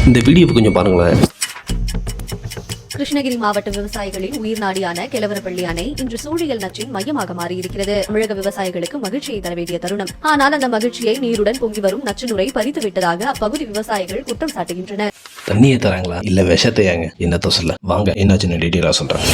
இந்த வீடியோவை கொஞ்சம் பாருங்களேன். கிருஷ்ணகிரி மாவட்ட விவசாயிகளின் உயிர் நாடியான கெலவரப்பள்ளி அணை இன்று சூழியல் நச்சின் மையமாக மாறியிருக்கிறது. தமிழக விவசாயிகளுக்கு மகிழ்ச்சியை தர வேண்டிய தருணம். ஆனால் அந்த மகிழ்ச்சியை நீருடன் பொங்கி வரும் நச்சுநுரை பறித்து விட்டதாக அப்பகுதி விவசாயிகள் குற்றம் சாட்டுகின்றனர். தண்ணியை தராங்களா இல்ல விஷத்தையாங்க என்னத்த சொல்ல, வாங்க என்னாச்சுன்னு டீட்டெயிலா சொல்றேன்.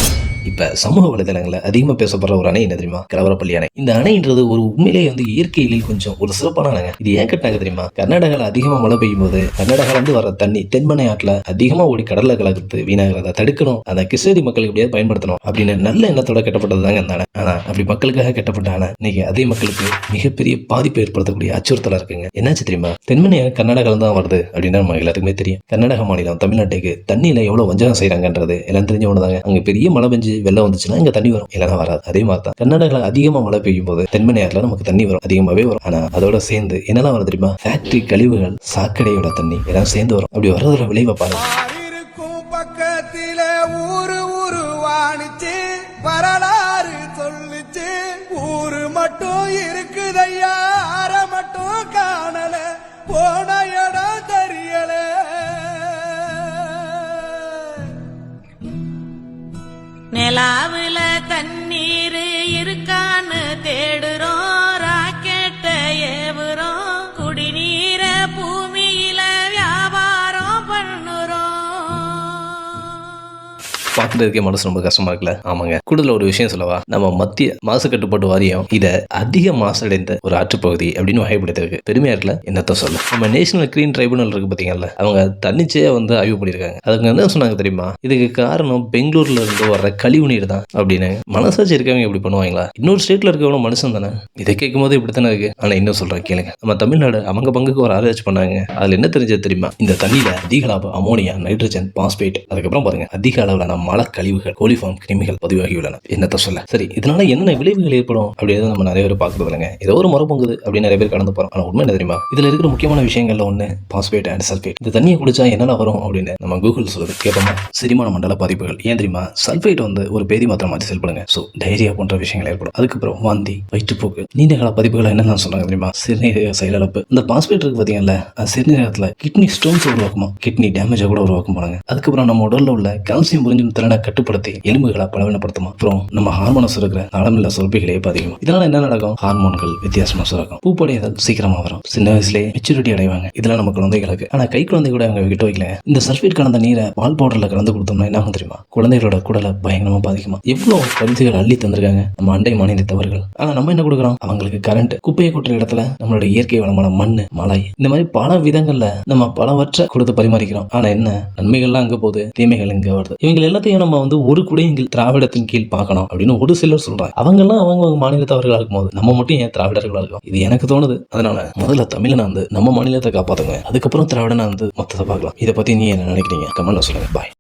இப்ப சமூக வலைதளங்கள்ல அதிகமா பேசப்படுற ஒரு அணை என்ன தெரியுமா? கெலவரப்பள்ளி அணை. இந்த அணைன்றது ஒரு உண்மையிலேயே இயற்கையில் கொஞ்சம் ஒரு சிறப்பான அணைங்க. இது ஏன் கட்டினாங்க தெரியுமா? கர்நாடகால அதிகமா மழை பெய்யும் போது கர்நாடகால இருந்து வர தண்ணி தென்பெண்ணை ஆற்றுல அதிகமா ஓடி கடல்ல கலந்து வீணாகிறத தடுக்கணும், அந்த கிருஷ்ணகிரி மக்களுக்கு எப்படியாவது பயன்படுத்தணும் அப்படின்னு நல்ல எண்ணத்தோட கட்டப்பட்டதுதாங்க அந்த அணை. ஆனா அப்படி மக்களுக்காக கட்டப்பட்ட அணை இன்னைக்கு அதே மக்களுக்கு மிகப்பெரிய பாதிப்பை ஏற்படுத்தக்கூடிய அச்சுறுத்தலா இருக்குங்க. என்னாச்சு தெரியுமா? தென்பெண்ணை கர்நாடகால தான் வருது அப்படின்னு நம்ம எல்லாத்துக்குமே தெரியும். கர்நாடக மாநிலம் தமிழ்நாட்டுக்கு தண்ணியில எவ்வளவு வஞ்சகம் செய்யறாங்கன்றது எல்லாம் தெரிஞ்ச ஒண்ணுதாங்க. அங்க பெரிய மழை பெஞ்சு வெள்ளம் வந்துச்சுன்னா இங்க தண்ணி வரும், இல்லைன்னா வராது. அதே மாதிரி தான் கர்நாடகால அதிகமா மழை பெய்யும் போது தென்பெண்ணையாறுல நமக்கு தண்ணி வரும், அதிகமாவே வரும். ஆனா அதோட சேர்ந்து என்னெல்லாம் வரும் தெரியுமா? ஃபேக்டரி கழிவுகள், சாக்கடையோட தண்ணி எல்லாம் சேர்ந்து வரும். அப்படி வர்றதோட விளைவை பாருங்க. பக்கத்திலே ஊரு உருவானிச்சு வரலாறு சொல்லிச்சு, ஊரு மட்டும் இருக்குதையா, அற மட்டும் காணல, போன இடம் தெரியல. நிலாவுல தண்ணீர் இருக்கான்னு தேடுறோம், ராக்கெட்ட ஏவுறோம், குடிநீர பூமியில வியாபாரம் பண்ணுறோம். பாக்குறதுக்கே மனசு ரொம்ப கஷ்டமா இருக்குல்ல? ஆமாங்க. கூடுதல ஒரு விஷயம் சொல்லவா? நம்ம மத்திய மாசு கட்டுப்பாட்டு வாரியம் இத அதிக மாசடைந்த ஒரு ஆற்றுப்பகுதி அப்படின்னு வகைப்படுத்திருக்கு. பெருமையா இருக்குல்ல? என்னத்த சொல்ல. நம்ம நேஷனல் கிரீன் ட்ரைபுனல் இருக்கு பாத்தீங்கல்ல, அவங்க தன்னிச்சையா ஆய்வு பண்ணிருக்காங்க. அதுக்கு என்ன சொன்னாங்க தெரியுமா? இதுக்கு காரணம் பெங்களூர்ல இருந்து வர்ற கழிவு நீர் தான் அப்படின்னு. மனசாட்சி இருக்கவங்க இப்படி பண்ணுவாங்களா? இன்னொரு ஸ்டேட்ல இருக்கவங்க மனுஷன் தானே. இதை கேட்கும் போது இப்படித்தானே இருக்கு. ஆனா இன்னும் சொல்றேன் கேளுங்க. நம்ம தமிழ்நாடு அவங்க பங்குக்கு ஒரு ஆராய்ச்சி பண்ணாங்க. அதுல என்ன தெரிஞ்சது தெரியுமா? இந்த தண்ணியில அதிக அளவு அமோனியா, நைட்ரஜன், பாஸ்பேட், அதுக்கப்புறம் பாருங்க அதிக அளவுல மழை கழிவுகள், கோலிஃபார்ம் கிருமிகள் பதிவாகியுள்ளன. என்னத்த சொல்ல. சரி, இதனால என்னென்ன விளைவுகள் ஏற்படும் அப்படின்னு நம்ம நிறைய பேர் பார்க்கறது இல்லைங்க. ஏதோ ஒரு முறை பொங்குது அப்படின்னு நிறைய பேர் கடந்து போறோம். ஆனா உண்மை என்ன தெரியுமா? இதுல இருக்கிற முக்கியமான விஷயங்கள்ல ஒண்ணு பாஸ்பேட் அண்ட் சல்பேட். இந்த தண்ணியை குடிச்சா என்னென்ன வரும் அப்படின்னு நம்ம கூகுள் சொல்லுது. கேட்போமா? செரிமான மண்டல பாதிப்புகள். ஏன் தெரியுமா? சல்பேட் ஒரு பேதி மாத்திரம் மாற்றி செயல்படுங்க. ஸோ டைரியா போன்ற விஷயங்கள் ஏற்படும். அதுக்கப்புறம் வாந்தி, வயிற்றுப்போக்கு, நீண்ட கால பதிப்புகள் என்னெல்லாம் சொல்றாங்க தெரியுமா? சிறுநீரக செயலிழப்பு. இந்த பாஸ்பேட் இருக்கு பாத்தீங்கல்ல, சிறுநீரகத்துல கிட்னி ஸ்டோன்ஸ் உருவாக்குமா, கிட்னி டேமேஜ் கூட உருவாக்கும் போனாங்க. அதுக்கப்புறம் நம்ம உடல்ல உள்ள கால்சியம் புரிஞ்சும் திறனை கட்டுப்படுத்தி எலும்புகளை பலவீனப்படுத்துமா. அப்புறம் நம்ம ஹார்மோன்ஸ் இருக்கிற அளமில்ல சுரப்பிகளே பாதிக்கும். இதனால என்ன நடக்கும்? ஹார்மோன்கள் வித்தியாசமா சுரக்கும். பூப்படைதல் சீக்கிரமா வரும். சின்ன வயசுலேயே மெச்சூரிட்டி அடைவாங்க. இதெல்லாம் நம்ம குழந்தைகளுக்கு. ஆனா கை குழந்தை கூட அவங்க விட்டு வைக்கல. இந்த சல்பேட் கலந்த நீரை பால் பவுடர்ல கலந்து கொடுத்தோம்னா என்ன ஆகும் தெரியுமா? குழந்தைகளோட குடலை பயங்கரமா பாதிக்குமா. எவ்வளவு பரிசுகள் அள்ளி தந்திருக்காங்க நம்ம அண்டை மாநிலத்தவர்கள். ஆனா நம்ம என்ன கொடுக்குறோம்? அவங்களுக்கு கரண்ட். குப்பையை கொட்டுற இடத்துல நம்மளோட இயற்கை வளமான மண்ணு, மலை, இந்த மாதிரி பல விதங்கள்ல நம்ம பலவற்றை கொடுத்து பரிமாறிக்கிறோம். ஆனா என்ன நன்மைகள்லாம் அங்க போகுது, தீமைகள் இங்க வருது. இவங்க எல்லாத்தையும் நம்ம ஒரு குடையின் திராவிடத்தின் கீழ் பார்க்கணும் அப்படின்னு ஒரு சிலர் சொல்றாங்க. அவங்க மாநிலத்தவர்களா இருக்கும் போது நம்ம மட்டும் ஏன் திராவிடர்களா இருக்கும்? இது எனக்கு தோணுது. அதனால முதல்ல தமிழனை நம்ம மாநிலத்தை காப்பாத்துங்க, அதுக்கப்புறம் திராவிடனை மொத்தத்தை பார்க்கலாம். இதை பத்தி நீ என்ன நினைக்கிறீங்க? கமெண்ட்ல சொல்லுங்க. பாய்.